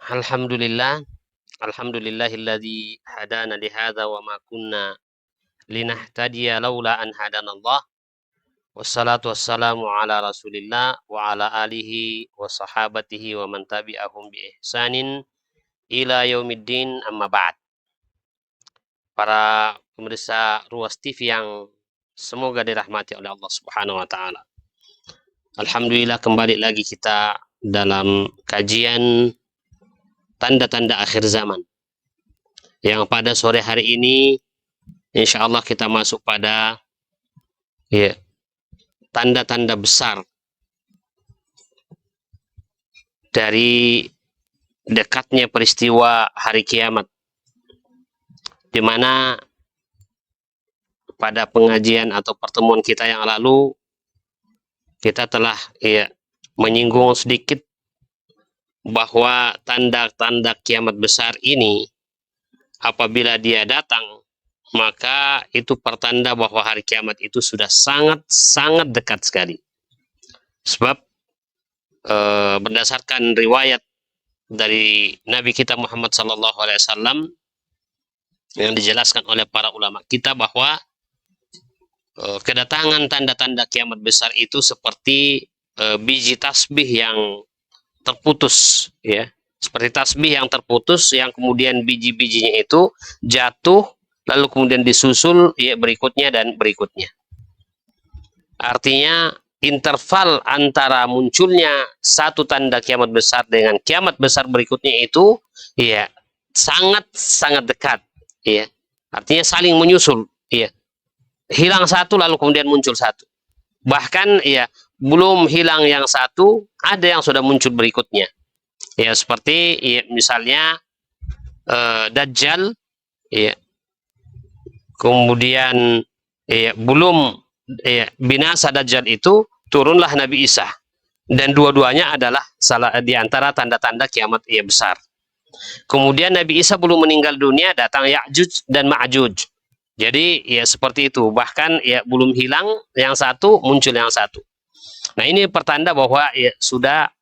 Alhamdulillah, alhamdulillahilladzi hadana li hadza wa ma kunna linahtadiya laula an hadanallah. Wassalatu wassalamu ala Rasulillah wa ala alihi wa sahabatihi wa man tabi'ahum bi ihsanin ila yaumiddin amma ba'd. Para pemirsa Ruas TV yang semoga dirahmati oleh Allah Subhanahu wa taala. Alhamdulillah kembali lagi kita dalam kajian tanda-tanda akhir zaman. Yang pada sore hari ini insya Allah kita masuk pada tanda-tanda besar dari dekatnya peristiwa hari kiamat, di mana pada pengajian atau pertemuan kita yang lalu kita telah menyinggung sedikit bahwa tanda-tanda kiamat besar ini apabila dia datang, maka itu pertanda bahwa hari kiamat itu sudah sangat dekat sekali. Sebab berdasarkan riwayat dari Nabi kita Muhammad SAW yang dijelaskan oleh para ulama kita bahwa kedatangan tanda-tanda kiamat besar itu seperti biji tasbih yang terputus, ya, seperti tasbih yang terputus yang kemudian biji-bijinya itu jatuh lalu kemudian disusul berikutnya dan berikutnya. Artinya interval antara munculnya satu tanda kiamat besar dengan kiamat besar berikutnya itu sangat dekat, ya. Artinya saling menyusul, ya. Hilang satu lalu kemudian muncul satu. Bahkan belum hilang yang satu, ada yang sudah muncul berikutnya. Ya, seperti misalnya Dajjal, kemudian belum binasa Dajjal itu turunlah Nabi Isa, dan dua-duanya adalah salah di antara tanda-tanda kiamat besar. Kemudian Nabi Isa belum meninggal dunia, datang Ya'juj dan Ma'juj. Jadi seperti itu. Bahkan belum hilang yang satu, muncul yang satu. Nah, ini pertanda bahwa sudah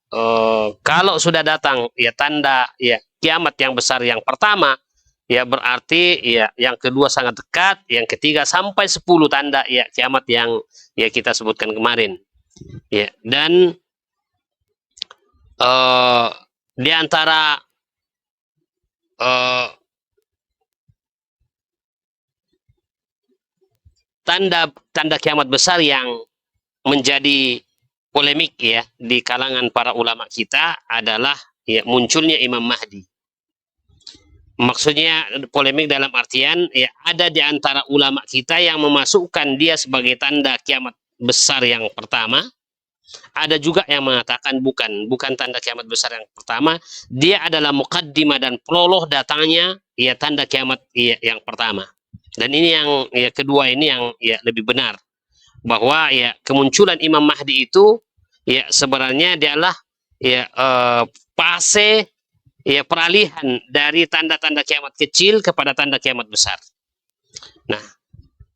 kalau sudah datang tanda kiamat yang besar yang pertama, berarti yang kedua sangat dekat, yang ketiga sampai 10 tanda kiamat yang kita sebutkan kemarin. Dan di antara tanda kiamat besar yang menjadi polemik di kalangan para ulama kita adalah munculnya Imam Mahdi. Maksudnya polemik dalam artian ada di antara ulama kita yang memasukkan dia sebagai tanda kiamat besar yang pertama. Ada juga yang mengatakan bukan tanda kiamat besar yang pertama, dia adalah muqaddimah dan prolog datangnya tanda kiamat yang pertama. Dan ini yang kedua ini yang lebih benar, bahwa kemunculan Imam Mahdi itu sebenarnya dialah fase peralihan dari tanda-tanda kiamat kecil kepada tanda kiamat besar. Nah,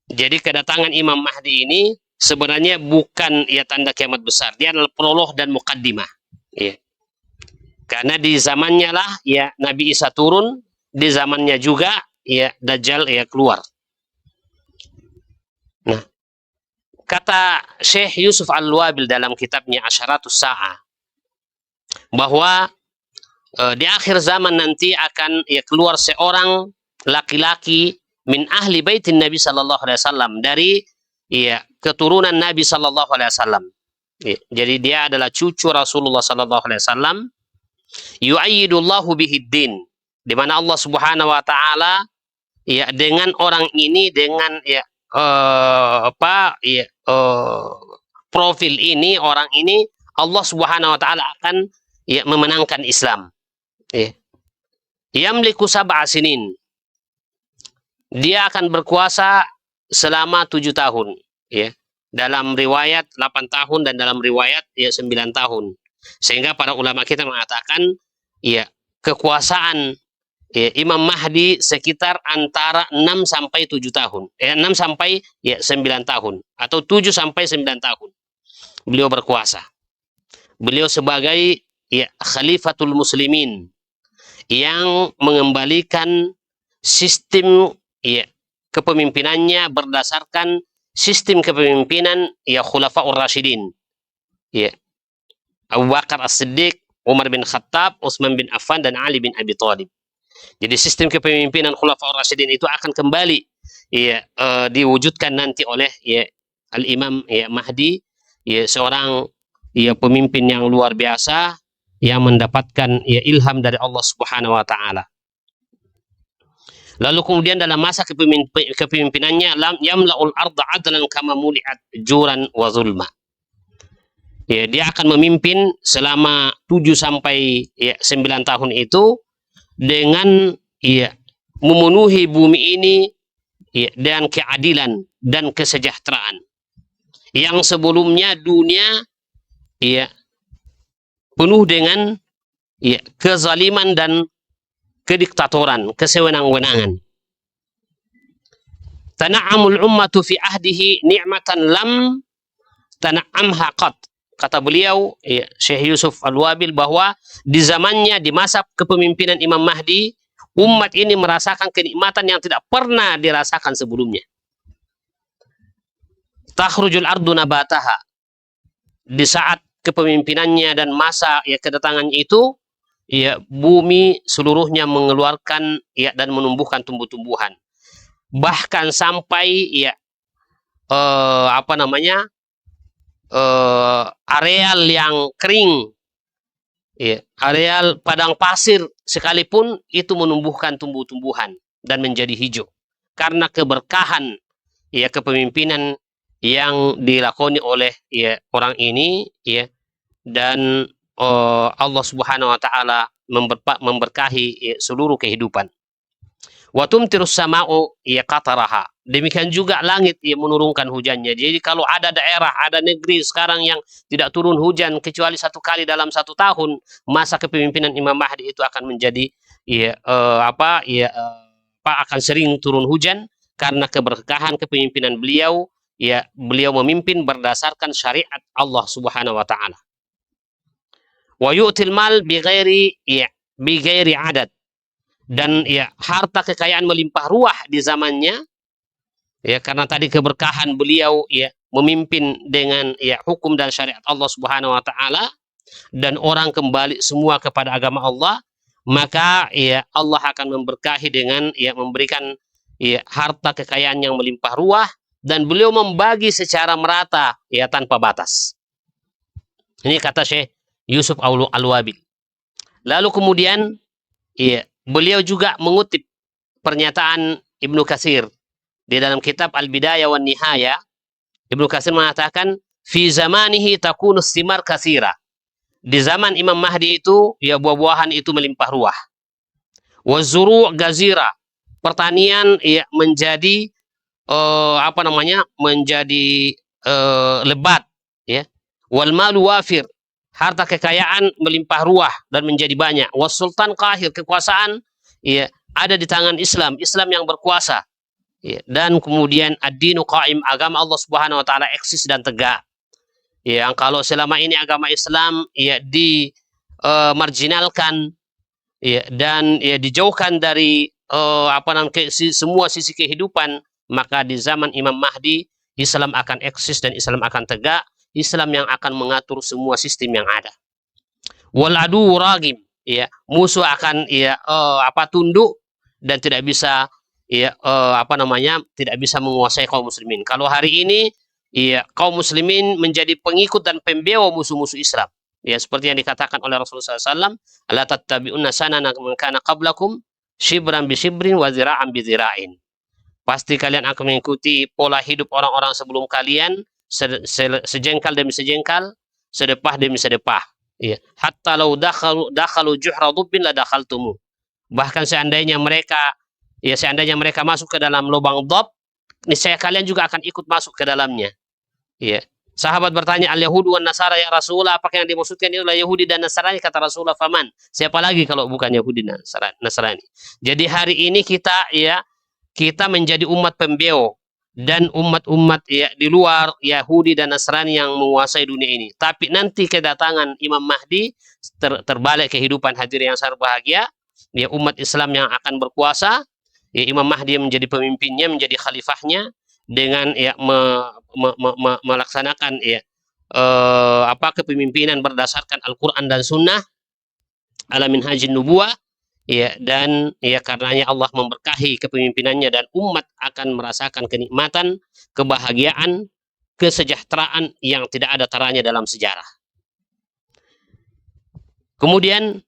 jadi kedatangan Imam Mahdi ini sebenarnya bukan tanda kiamat besar, dia adalah prolog dan muqaddimah. Karena di zamannya lah Nabi Isa turun, di zamannya juga Dajjal keluar. Nah, kata Syekh Yusuf Al-Wabil dalam kitabnya Asyaratus Sa'ah bahwa di akhir zaman nanti akan keluar seorang laki-laki min ahli baitin Nabi sallallahu alaihi wasallam, dari keturunan Nabi sallallahu alaihi wasallam. Jadi dia adalah cucu Rasulullah sallallahu alaihi wasallam. Yu'ayyidullahu bihid-din, di mana Allah Subhanahu wa taala dengan orang ini, dengan profil ini, orang ini, Allah Subhanahu wa taala akan memenangkan Islam. Yamliku sab'a sinin, dia akan berkuasa selama 7 tahun. Dalam riwayat 8 tahun dan dalam riwayat 9 tahun. Sehingga para ulama kita mengatakan kekuasaan Imam Mahdi sekitar antara 6 sampai 7 tahun. 6 sampai 9 tahun atau 7 sampai 9 tahun. Beliau berkuasa. Beliau sebagai khalifatul muslimin, yang mengembalikan sistem ya kepemimpinannya berdasarkan sistem kepemimpinan ya Khulafaur Rasyidin, ya Abu Bakar As-Siddiq, Umar bin Khattab, Utsman bin Affan, dan Ali bin Abi Thalib. Jadi sistem kepemimpinan Khulafaur Rasyidin itu akan kembali ya diwujudkan nanti oleh ya Al-Imam ya Mahdi, ya seorang ya pemimpin yang luar biasa yang mendapatkan ya ilham dari Allah Subhanahu wa taala. Lalu kemudian dalam masa kepemimpinannya yamla'ul arda adlan kama muli'at juran wa zulma. Ya, dia akan memimpin selama 7 sampai 9 tahun itu dengan ya memenuhi bumi ini ya dengan keadilan dan kesejahteraan. Yang sebelumnya dunia ya penuh dengan ya kezaliman dan kediktatoran, kesewenang-wenangan. Tana'amul ummatu fi ahdihi ni'matan lam tana'amha qat. Kata beliau, ya, Syekh Yusuf Al-Wabil, bahwa di zamannya, di masa kepemimpinan Imam Mahdi, umat ini merasakan kenikmatan yang tidak pernah dirasakan sebelumnya. Takhrujul ardu nabataha. Di saat kepemimpinannya dan masa ya kedatangannya itu, ya bumi seluruhnya mengeluarkan ya dan menumbuhkan tumbuh-tumbuhan. Bahkan sampai ya areal yang kering, ya, areal padang pasir sekalipun itu menumbuhkan tumbuh-tumbuhan dan menjadi hijau karena keberkahan ya kepemimpinan yang dilakoni oleh ya orang ini ya, dan Allah Subhanahu wa taala memberkahi ya, seluruh kehidupan. Wa tumtirus sama'u ya qataraha. Demikian juga langit yang menurunkan hujannya. Jadi kalau ada daerah, ada negeri sekarang yang tidak turun hujan kecuali 1 kali dalam 1 tahun, masa kepemimpinan Imam Mahdi itu akan menjadi ya akan sering turun hujan karena keberkahan kepemimpinan beliau. Ya, beliau memimpin berdasarkan syariat Allah Subhanahu wa taala. Wa yu'til mal bighairi adad. Dan ya harta kekayaan melimpah ruah di zamannya ya karena tadi keberkahan beliau ya memimpin dengan ya hukum dan syariat Allah Subhanahu wa taala, dan orang kembali semua kepada agama Allah, maka ya Allah akan memberkahi dengan ya memberikan ya harta kekayaan yang melimpah ruah, dan beliau membagi secara merata ya tanpa batas. Ini kata Syekh Yusuf Al-Wabil. Lalu kemudian ya beliau juga mengutip pernyataan Ibnu Katsir di dalam kitab Al-Bidayah wan Nihayah. Ibnu Katsir mengatakan, fi zamanihi takunu thimar katsira. Di zaman Imam Mahdi itu ya buah-buahan itu melimpah ruah. Wa zuru' gazira. Pertanian ya menjadi menjadi lebat ya. Wal malu wafir. Harta kekayaan melimpah ruah dan menjadi banyak. Wasultan qahir, kekuasaan ya ada di tangan Islam, Islam yang berkuasa. Ya, dan kemudian ad-dinu qaim, agama Allah Subhanahu wa taala eksis dan tegak. Ya, kalau selama ini agama Islam ya marginalkan ya dan ya dijauhkan dari semua sisi kehidupan, maka di zaman Imam Mahdi Islam akan eksis dan Islam akan tegak. Islam yang akan mengatur semua sistem yang ada. Wal adu ragim, ya, musuh akan ya tunduk dan tidak bisa ya tidak bisa menguasai kaum muslimin. Kalau hari ini ya kaum muslimin menjadi pengikut dan pembewa musuh-musuh Islam. Ya, seperti yang dikatakan oleh Rasulullah SAW, la tattabi'unna sanana man kana qablakum shibran bi shibrin wa zira'an bi zira'in. Pasti kalian akan mengikuti pola hidup orang-orang sebelum kalian, sejengkal demi sejengkal, sedepah demi sedepah. Ya, hatta law dakhalu juhra dhubbin la dakhaltumu. Bahkan seandainya mereka masuk ke dalam lubang dhab, niscaya kalian juga akan ikut masuk ke dalamnya. Ya. Sahabat bertanya, al-Yahudu wan Nasara ya Rasulullah, apakah yang dimaksudkan itu adalah Yahudi dan Nasrani? Kata Rasulullah, faman? Siapa lagi kalau bukan Yahudi dan Nasrani? Jadi hari ini kita menjadi umat pembeo dan umat-umat ya di luar Yahudi dan Nasrani yang menguasai dunia ini. Tapi nanti kedatangan Imam Mahdi terbalik kehidupan hadirin yang sangat berbahagia. ya umat Islam yang akan berkuasa, ya Imam Mahdi menjadi pemimpinnya, menjadi khalifahnya dengan ya melaksanakan ya kepemimpinan berdasarkan Al-Qur'an dan Sunnah ala minhajin nubuwah, ya, dan ya karenanya Allah memberkahi kepemimpinannya dan umat akan merasakan kenikmatan, kebahagiaan, kesejahteraan yang tidak ada taranya dalam sejarah. Kemudian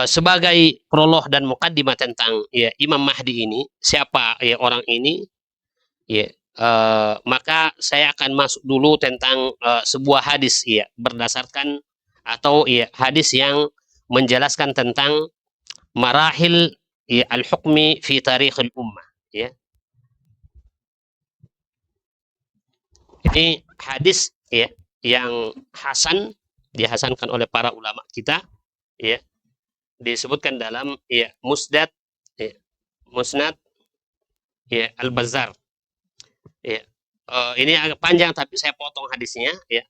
sebagai prolog dan mukaddimah tentang ya Imam Mahdi ini, siapa ya orang ini, ya maka saya akan masuk dulu tentang sebuah hadis ya berdasarkan atau ya hadis yang menjelaskan tentang marahil ya al-hukmi fi tarikhil ummah, ya. Ini hadis ya yang hasan, dihasankan oleh para ulama kita, ya, disebutkan dalam ya musnad ya Al-Bazzar, ya. Ini agak panjang tapi saya potong hadisnya, ya.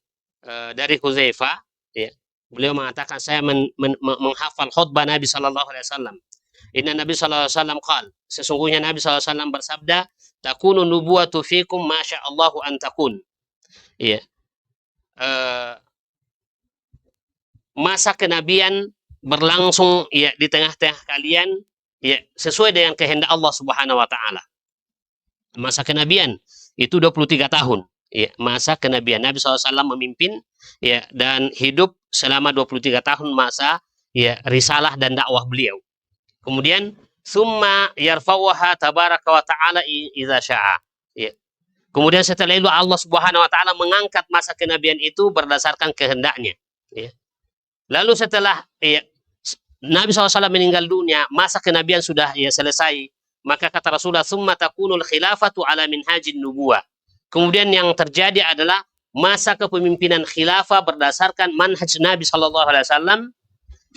Dari Hudzaifah, ya, beliau mengatakan saya menghafal khutbah Nabi Shallallahu Alaihi Wasallam. Inna Nabi Shallallahu Alaihi Wasallam qal, sesungguhnya Nabi Shallallahu Alaihi Wasallam bersabda, takunu nubuwatu fikum masya Allahu an takun, ya. Masa kenabian berlangsung ya di tengah-tengah kalian ya sesuai dengan kehendak Allah Subhanahu wa taala. Masa kenabian itu 23 tahun. Ya, masa kenabian Nabi SAW memimpin ya dan hidup selama 23 tahun masa ya risalah dan dakwah beliau. Kemudian summa yarfa'uha tabaraka wa ta'ala idza syaa. Ya. Kemudian setelah itu Allah Subhanahu wa taala mengangkat masa kenabian itu berdasarkan kehendaknya, ya. Lalu setelah ya, Nabi SAW meninggal dunia, masa kenabian sudah ya selesai, maka kata Rasulullah, summa takunul khilafatu ala minhajin nubuwah. Kemudian yang terjadi adalah masa kepemimpinan khilafah berdasarkan manhaj Nabi SAW,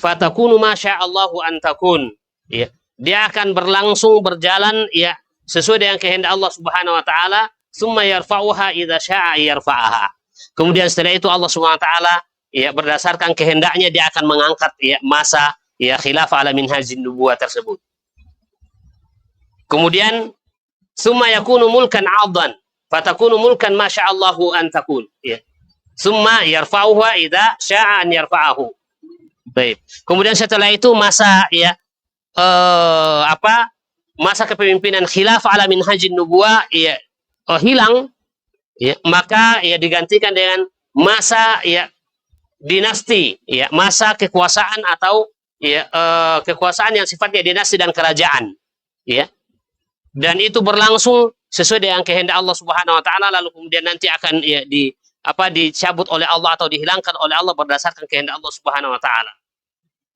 fatakunu masya Allahu an takun. Ya. Dia akan berlangsung berjalan ya sesuai dengan kehendak Allah Subhanahu wa taala, summa yarfa'uha idza syaa yarfa'aha. Kemudian setelah itu Allah Subhanahu wa taala ya berdasarkan kehendaknya dia akan mengangkat ya masa ya khilafah ala minhajin nubuwah tersebut. Kemudian summa yakunu mulkan 'adhan fatakunu mulkan masya Allahu an takun, ya. Summa yarfa'uha idza syaa an yarfa'ahu. Baik. Kemudian setelah itu masa ya masa kepemimpinan khilafah ala minhajin nubuwah ya hilang, ya, maka ya digantikan dengan masa ya dinasti, ya, masa kekuasaan atau ya kekuasaan yang sifatnya dinasti dan kerajaan, ya. Dan itu berlangsung sesuai dengan kehendak Allah Subhanahu wa taala, lalu kemudian nanti akan ya dicabut oleh Allah atau dihilangkan oleh Allah berdasarkan kehendak Allah Subhanahu wa taala.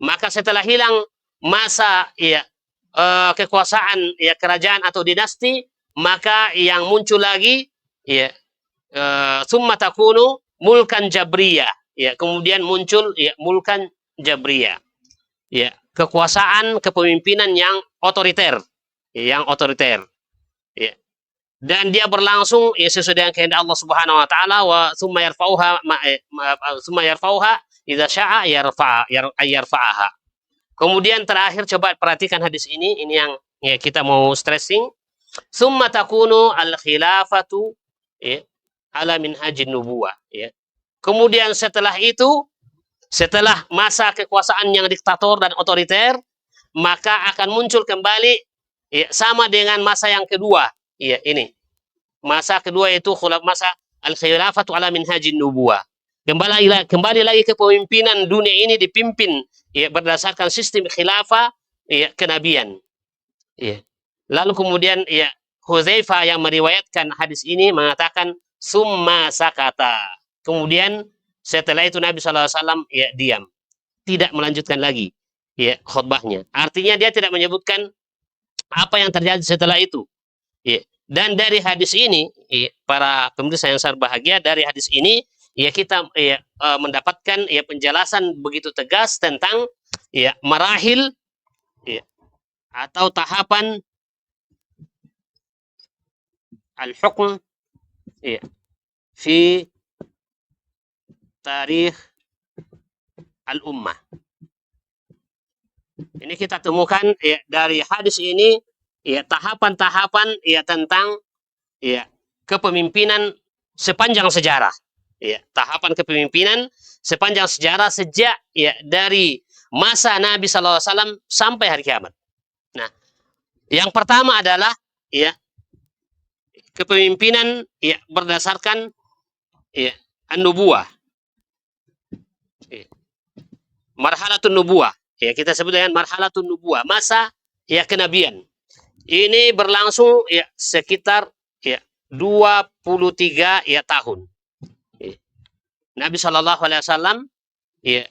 Maka setelah hilang masa ya kekuasaan ya kerajaan atau dinasti, maka yang muncul lagi ya summa takunu mulkan jabriyah, ya, kemudian muncul ya mulkan jabriyah, ya, kekuasaan kepemimpinan yang otoriter, ya, ya. Dan dia berlangsung ya sesuai dengan kehendak Allah Subhanahu wa taala, wa summa yarfa'uha idza syaa yarfa'aha. Kemudian terakhir coba perhatikan hadis ini yang ya kita mau stressing. Summa takunu al khilafatu ya ala minhajin nubuwah, ya. Kemudian setelah itu, setelah masa kekuasaan yang diktator dan otoriter, maka akan muncul kembali ya, sama dengan masa yang kedua, ya, ini. Masa kedua itu masa al-khilafatu ala minhajin nubuwah. Kembali lagi kepemimpinan dunia ini dipimpin ya berdasarkan sistem khilafah ya kenabian. Ya. Lalu kemudian ya Hudzaifah yang meriwayatkan hadis ini mengatakan summa sakata. Kemudian setelah itu Nabi SAW ya diam, tidak melanjutkan lagi ya khutbahnya. Artinya dia tidak menyebutkan apa yang terjadi setelah itu. Ya. Dan dari hadis ini, ya, para pemirsa yang saya bahagia, dari hadis ini ya kita ya mendapatkan ya penjelasan begitu tegas tentang ya marahil ya, atau tahapan al-hukm ya fi tarikh al-ummah. Ini kita temukan ya, dari hadis ini ya tahapan-tahapan ya tentang ya kepemimpinan sepanjang sejarah. Ya, tahapan kepemimpinan sepanjang sejarah sejak ya dari masa Nabi SAW sampai hari kiamat. Nah, yang pertama adalah ya kepemimpinan ya berdasarkan ya an-nubuwah. Ya, marhalatun nubuwah. Ya, kita sebut dengan marhalatun nubuwah, masa ya kenabian. Ini berlangsung ya sekitar ya 23 ya tahun. Ya. Nabi Shallallahu Alaihi Wasallam ya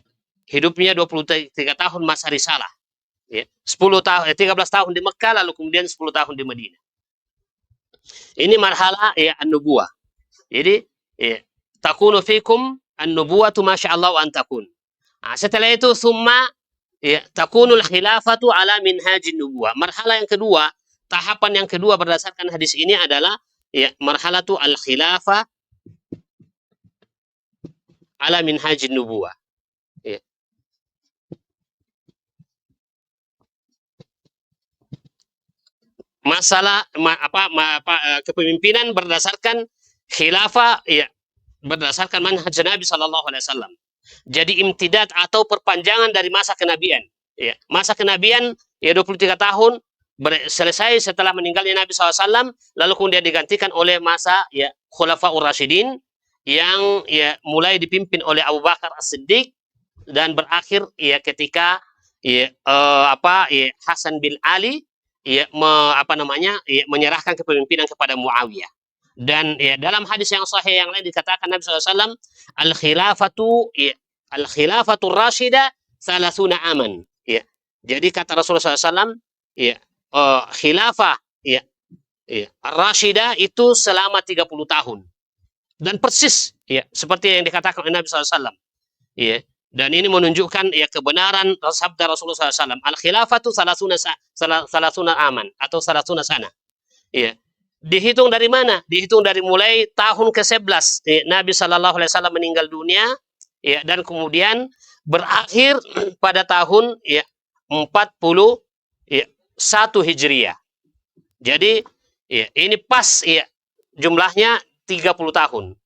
hidupnya 23 tahun masa risalah. Ya, 10 tahun, 13 tahun di Mekah, lalu kemudian 10 tahun di Madinah. Ini marhalah ya an-nubuwah. Jadi ya, takunu fikum an-nubuwatu masyaallah an takun. Nah, setelah itu summa ya takunul khilafatu ala minhajin nubuwah. Marhalah yang kedua, tahapan yang kedua berdasarkan hadis ini adalah ya marhalatu al-khilafah ala minhajin nubuwah. Ya. Masalah kepemimpinan berdasarkan khilafah ya berdasarkan manhaj Nabi Shallallahu Alaihi Wasallam. Jadi imtidad atau perpanjangan dari masa kenabian. Ya, masa kenabian ya 23 tahun selesai setelah meninggalnya Nabi SAW, lalu kemudian digantikan oleh masa ya Khulafaur Rasyidin yang ya mulai dipimpin oleh Abu Bakar As-Siddiq dan berakhir ya ketika ya Hasan bin Ali ya menyerahkan kepemimpinan kepada Muawiyah. Dan ya dalam hadis yang sahih yang lain dikatakan Nabi SAW al-khilafatu rasyida salasuna aman. Ya. Jadi kata Rasulullah SAW ya khilafah ya ar-rasyida itu selama 30 tahun. Dan persis ya seperti yang dikatakan oleh Nabi SAW. Ya. Dan ini menunjukkan ya kebenaran sabda Rasulullah SAW. Al-khilafatu salasuna aman atau salasuna sana. Ya. Dihitung dari mana? Dihitung dari mulai tahun ke-11 ya, Nabi Shallallahu Alaihi Wasallam meninggal dunia ya, dan kemudian berakhir pada tahun ya 41 Hijriah. Jadi ya, ini pas ya jumlahnya 30 tahun.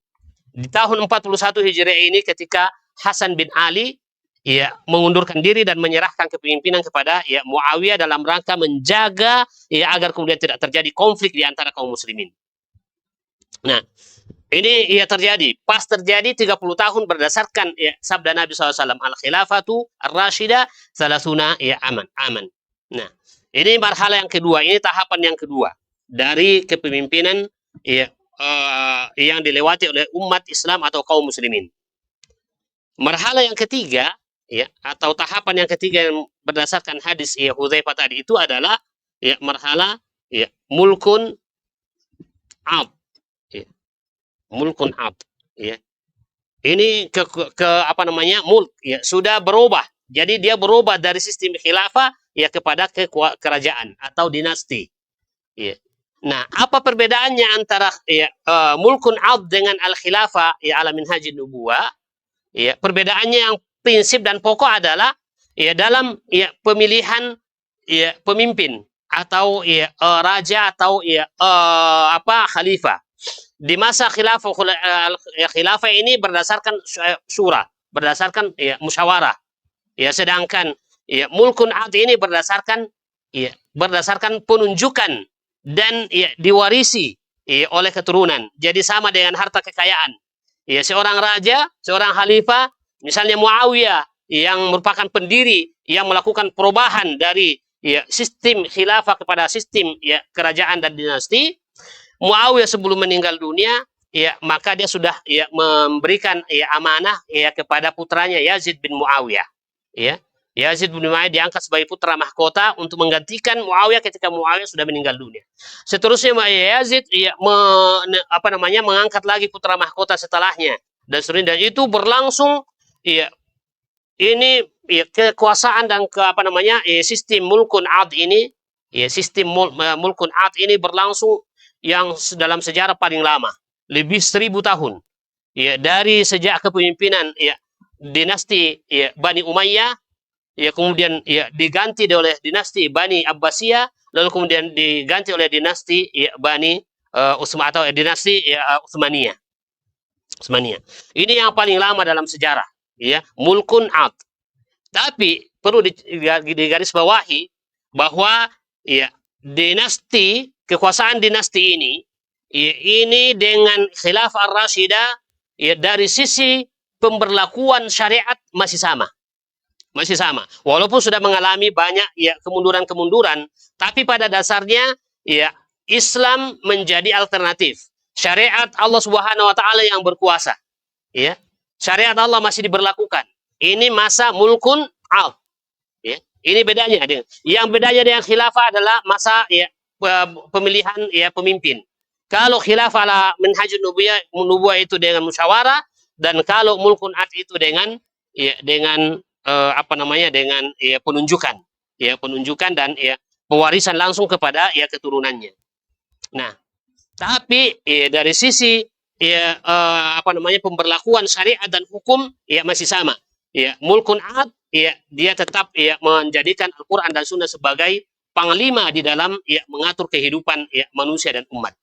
Di tahun 41 Hijriah ini ketika Hasan bin Ali ya mengundurkan diri dan menyerahkan kepemimpinan kepada ya Muawiyah dalam rangka menjaga ya agar kemudian tidak terjadi konflik di antara kaum muslimin. Nah, ini ya terjadi pas terjadi 30 tahun berdasarkan ya sabda Nabi SAW, al-khilafatu ar-rasyida salasuna ya aman. Nah, ini marhalah yang kedua, ini tahapan yang kedua dari kepemimpinan ya yang dilewati oleh umat Islam atau kaum muslimin. Marhalah yang ketiga ya atau tahapan yang ketiga yang berdasarkan hadis ya Hudzaifah tadi itu adalah ya marhalah ya mulkun ab ya. Mulkun ab ya. Ini ke mulk ya sudah berubah. Jadi dia berubah dari sistem khilafah ya kepada kerajaan atau dinasti. Ya. Nah, apa perbedaannya antara ya mulkun ab dengan al-khilafah ya ala minhajin nubuwah? Ya, perbedaannya yang prinsip dan pokok adalah ya dalam ya pemilihan ya pemimpin atau ya raja atau ya khalifah. Di masa khilafah ini berdasarkan syura, berdasarkan ya musyawarah. Ya sedangkan ya mulkun ad ini berdasarkan penunjukan dan ya diwarisi ya, oleh keturunan. Jadi sama dengan harta kekayaan. Ya, seorang raja, seorang khalifah, misalnya Muawiyah yang merupakan pendiri yang melakukan perubahan dari ya sistem khilafah kepada sistem ya kerajaan dan dinasti. Muawiyah sebelum meninggal dunia ya maka dia sudah ya memberikan ya amanah ya kepada putranya Yazid bin Muawiyah. Ya. Yazid bin Muawiyah diangkat sebagai putra mahkota untuk menggantikan Muawiyah ketika Muawiyah sudah meninggal dunia. Seterusnya Yazid ya mengangkat lagi putra mahkota setelahnya dan seterusnya, dan itu berlangsung ya ini ya kekuasaan dan sistem mulkun ad ini ya sistem mulkun ad ini berlangsung yang dalam sejarah paling lama, lebih 1000 tahun. Ya dari sejak kepemimpinan ya dinasti ya Bani Umayyah ya kemudian ya diganti oleh dinasti Bani Abbasiyah, lalu kemudian diganti oleh dinasti ya Bani Utsman atau dinasti ya Utsmaniyah. Utsmaniyah. Ini yang paling lama dalam sejarah, ya, mulkun ad. Tapi perlu digarisbawahi bahwa ya dinasti kekuasaan dinasti ini ya, ini dengan Khilafah Ar-Rasyidah ya dari sisi pemberlakuan syariat masih sama. Masih sama. Walaupun sudah mengalami banyak ya kemunduran-kemunduran, tapi pada dasarnya ya Islam menjadi alternatif. Syariat Allah Subhanahu wa taala yang berkuasa. Ya. Syariat Allah masih diberlakukan. Ini masa mulkun al. Ya. Ini bedanya. Yang bedanya dengan khilafah adalah masa ya pemilihan ya pemimpin. Kalau khilafah ala manhajun nubuwah itu dengan musyawarah, dan kalau mulkun ad itu dengan ya dengan dengan ya penunjukan dan ya pewarisan langsung kepada ya keturunannya. Nah, tapi ya dari sisi ya pemberlakuan syariat dan hukum ya masih sama. Ya, mulkun ad ya dia tetap ya menjadikan Al-Qur'an dan Sunnah sebagai panglima di dalam ya mengatur kehidupan ya manusia dan umat.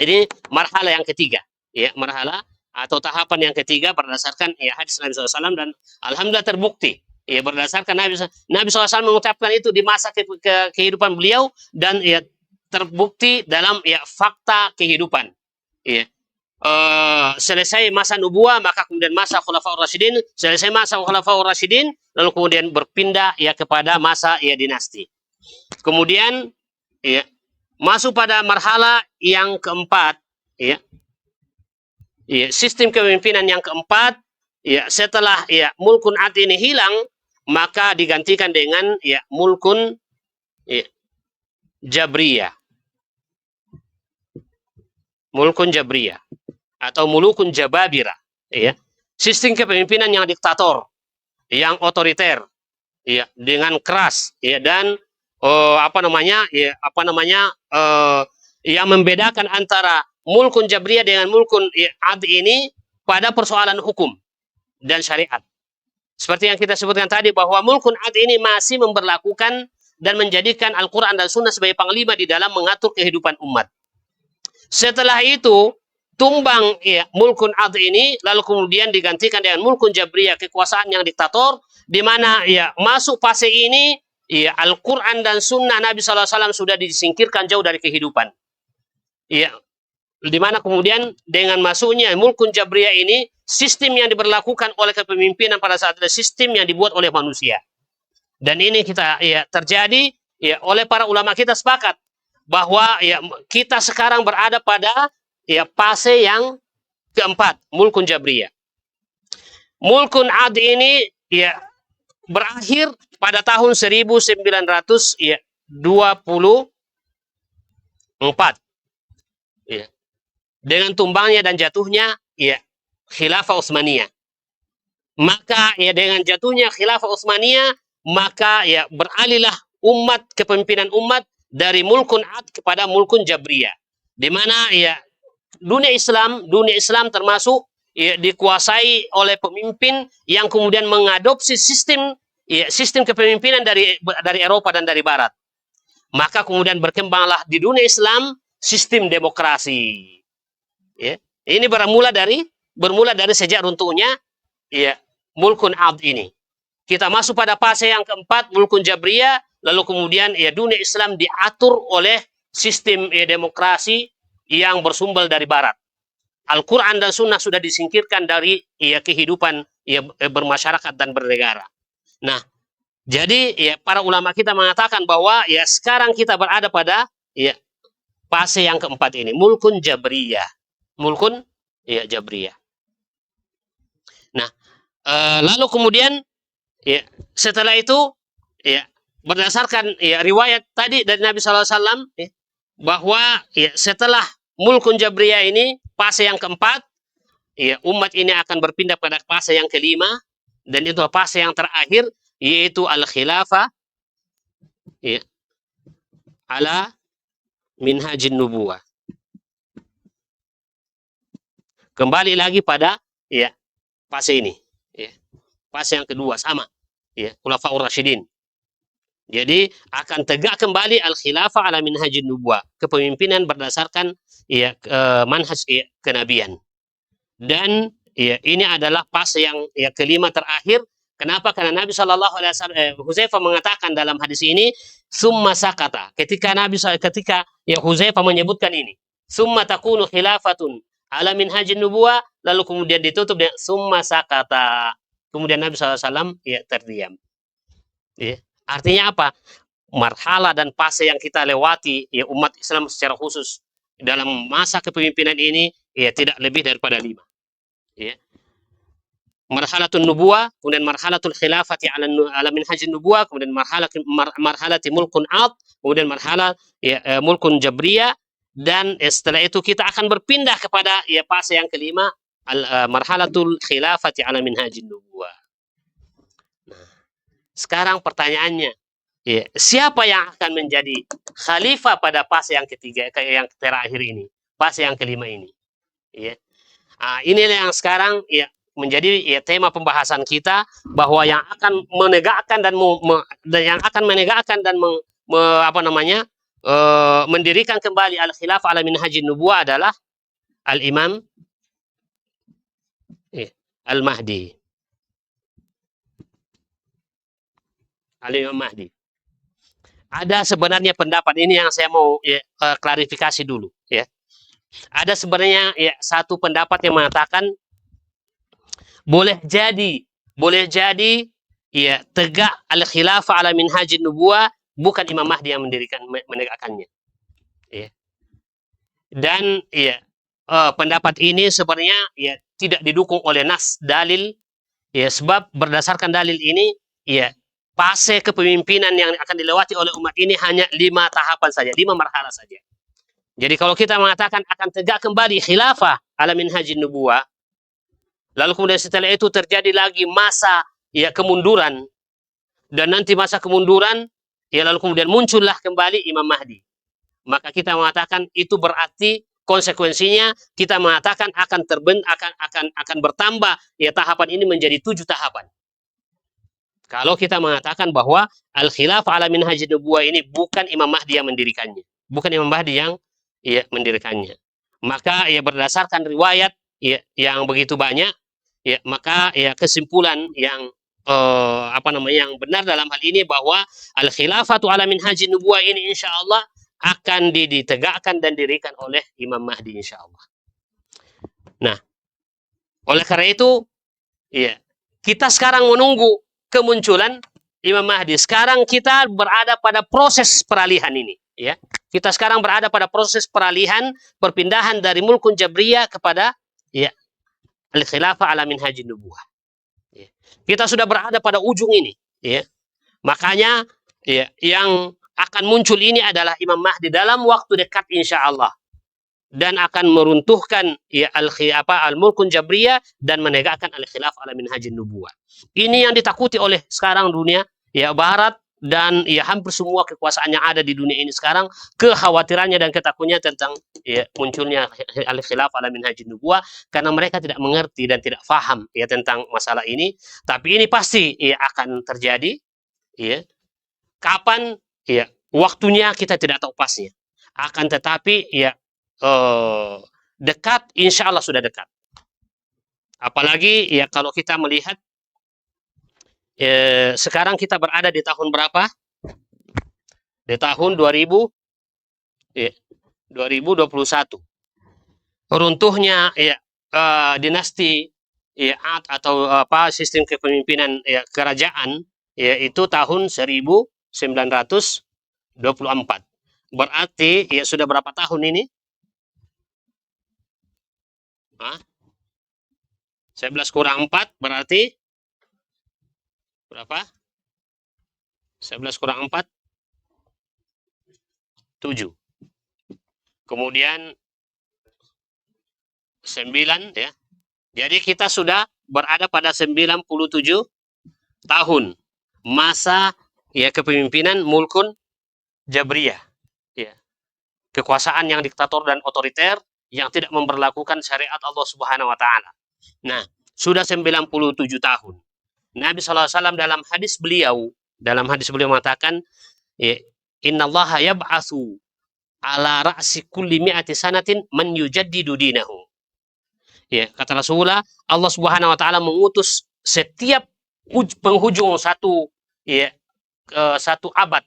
Ini marhala yang ketiga, ya marhala atau tahapan yang ketiga berdasarkan ya hadis Nabi SAW, dan alhamdulillah terbukti ya berdasarkan Nabi SAW mengucapkan itu di masa kehidupan beliau, dan ya terbukti dalam ya fakta kehidupan. Ya. Selesai masa nubuah maka kemudian masa Khulafaur Rasyidin, selesai masa Khulafaur Rasyidin lalu kemudian berpindah ya kepada masa ya dinasti. Kemudian ya masuk pada marhala yang keempat, ya. Ya, sistem kepemimpinan yang keempat, ya setelah ya mulkun ad ini hilang, maka digantikan dengan ya mulkun ya, jabriyah. Mulkun jabriyah atau mulukun jababira, ya. Sistem kepemimpinan yang diktator, yang otoriter, ya, dengan keras, ya, dan yang membedakan antara mulkun jabriyah dengan mulkun ad ini pada persoalan hukum dan syariat. Seperti yang kita sebutkan tadi bahwa mulkun ad ini masih memberlakukan dan menjadikan Al-Quran dan Sunnah sebagai panglima di dalam mengatur kehidupan umat. Setelah itu tumbang ya mulkun ad ini, lalu kemudian digantikan dengan mulkun jabriyah, kekuasaan yang diktator, di mana ya masuk fase ini ya Al-Quran dan Sunnah Nabi SAW sudah disingkirkan jauh dari kehidupan. Ya, di mana kemudian dengan masuknya mulkun jabriyah ini, sistem yang diberlakukan oleh kepemimpinan pada saat itu sistem yang dibuat oleh manusia. Dan ini kita ya terjadi ya oleh para ulama, kita sepakat bahwa ya kita sekarang berada pada ya fase yang keempat, mulkun jabriyah. Mulkun ad ini ya berakhir pada tahun 1924. Ya. Dengan tumbangnya dan jatuhnya ya Khilafah Utsmaniyah. Maka ya dengan jatuhnya Khilafah Utsmaniyah, maka ya beralihlah kepemimpinan umat dari mulkun ad kepada mulkun jabriyah. Di mana ya dunia Islam termasuk ya dikuasai oleh pemimpin yang kemudian mengadopsi sistem kepemimpinan dari Eropa dan dari Barat. Maka kemudian berkembanglah di dunia Islam sistem demokrasi. Ya. Ini bermula dari sejak runtuhnya ya mulkun ad ini. Kita masuk pada fase yang keempat, mulkun jabriyah, lalu kemudian ya dunia Islam diatur oleh sistem demokrasi yang bersumber dari Barat. Al-Quran dan Sunnah sudah disingkirkan dari ya kehidupan ya bermasyarakat dan bernegara. Nah, jadi ya para ulama kita mengatakan bahwa ya sekarang kita berada pada ya fase yang keempat ini, mulkun jabriyah. Mulkun ya jabriyah. Nah, lalu kemudian ya setelah itu ya berdasarkan ya riwayat tadi dari Nabi SAW ya, bahwa ya setelah mulkun jabriyah ini fase yang keempat, ya umat ini akan berpindah pada fase yang kelima, dan itu fase yang terakhir, yaitu al-khilafah ya ala minhajin nubuwah. Kembali lagi pada ya fase ini, ya. Fase yang kedua sama, ya, Khulafaur Rasyidin. Jadi akan tegak kembali al-khilafah ala minhajin nubuwah, kepemimpinan berdasarkan ya manhaj ya, kenabian. Dan ya ini adalah fase yang ya kelima terakhir. Kenapa? Karena Nabi Shallallahu Alaihi Wasallam Hudzaifah mengatakan dalam hadis ini, summa sakata. Ketika ya Hudzaifah menyebutkan ini, summa takunu khilafatun ala minhajin nubuwah, lalu kemudian ditutup dengan summa sakata. Kemudian Nabi SAW ya terdiam. Ya. Artinya apa? Marhala dan fase yang kita lewati ya umat Islam secara khusus dalam masa kepemimpinan ini ya tidak lebih daripada 5. Ya. Marhalatun nubuwah, kemudian marhalatul khilafati ala minhajin nubuwah, kemudian marhalati mulkun ad, kemudian marhalah ya, mulkun jabriyah, dan setelah itu kita akan berpindah kepada ya fase yang kelima, marhalatul khilafati ala minhajin nubuwah. Nah, sekarang pertanyaannya, ya, siapa yang akan menjadi khalifah pada fase yang ketiga, yang terakhir ini, fase yang kelima ini? Ya. Inilah yang sekarang ya menjadi ya tema pembahasan kita, bahwa yang akan menegakkan dan mendirikan kembali al-khilafah ala minhajin nubuwah adalah al-Imam al-Mahdi. Al-Imam Mahdi. Ada sebenarnya pendapat ini yang saya mau ya, klarifikasi dulu ya. Ada sebenarnya ya satu pendapat yang mengatakan boleh jadi ya tegak al-khilafah ala minhajin nubuwah bukan Imam Mahdi yang menegakkannya. Ya. Dan ya pendapat ini sebenarnya ya tidak didukung oleh nas dalil ya, sebab berdasarkan dalil ini ya fase kepemimpinan yang akan dilewati oleh umat ini hanya 5 tahapan saja, 5 marhalah saja. Jadi kalau kita mengatakan akan tegak kembali khilafah ala minhajin nubuwah, lalu kemudian setelah itu terjadi lagi masa ya kemunduran, dan nanti masa kemunduran ya lalu kemudian muncullah kembali Imam Mahdi, maka kita mengatakan itu berarti konsekuensinya kita mengatakan akan bertambah ya tahapan ini menjadi 7 tahapan. Kalau kita mengatakan bahwa al-khilafah ala minhajin nubuwah ini bukan Imam Mahdi yang mendirikannya, bukan Imam Mahdi yang ya mendirikannya, maka ya berdasarkan riwayat ya yang begitu banyak ya, maka ya kesimpulan yang yang benar dalam hal ini bahwa al-khilafatu ala minhajin nubuwah ini insyaallah akan ditegakkan dan didirikan oleh Imam Mahdi insyaallah. Nah, oleh karena itu ya kita sekarang menunggu kemunculan Imam Mahdi. Sekarang kita berada pada proses peralihan ini ya. Kita sekarang berada pada proses peralihan, perpindahan dari mulkun jabriyah kepada ya al-khilafah ala minhajin nubuwah. Ya. Kita sudah berada pada ujung ini ya. Makanya ya yang akan muncul ini adalah Imam Mahdi dalam waktu dekat insyaallah, dan akan meruntuhkan ya al-mulkun jabriyah dan menegakkan al-khilafah ala minhajin nubuwah. Ini yang ditakuti oleh sekarang dunia ya barat, dan ya hampir semua kekuasaan yang ada di dunia ini sekarang, kekhawatirannya dan ketakutannya tentang ya munculnya al-khilafah ala minhajin nubuwah, karena mereka tidak mengerti dan tidak paham ya tentang masalah ini. Tapi ini pasti ya akan terjadi ya. Kapan ya waktunya kita tidak tahu pasnya. Akan tetapi ya dekat, insya Allah sudah dekat. Apalagi ya kalau kita melihat sekarang kita berada di tahun berapa? Di tahun 2021. Runtuhnya ya dinasti ya atau sistem kepemimpinan ya, kerajaan yaitu tahun 1924. Berarti ya sudah berapa tahun ini? 11 kurang 4 berarti berapa? 11 kurang 4 7. Kemudian 9 ya. Jadi kita sudah berada pada 97 tahun masa ya kepemimpinan mulkun jabriyah. Ya. Kekuasaan yang diktator dan otoriter yang tidak memberlakukan syariat Allah Subhanahu wa taala. Nah, sudah 97 tahun. Nabi SAW dalam hadis beliau mengatakan, ya, innallaha yab'atsu ala ra'si kulli mi'ati sanatin man yujaddidu dinahu. Ya, kata Rasulullah, Allah Subhanahu wa taala mengutus setiap penghujung ya satu abad,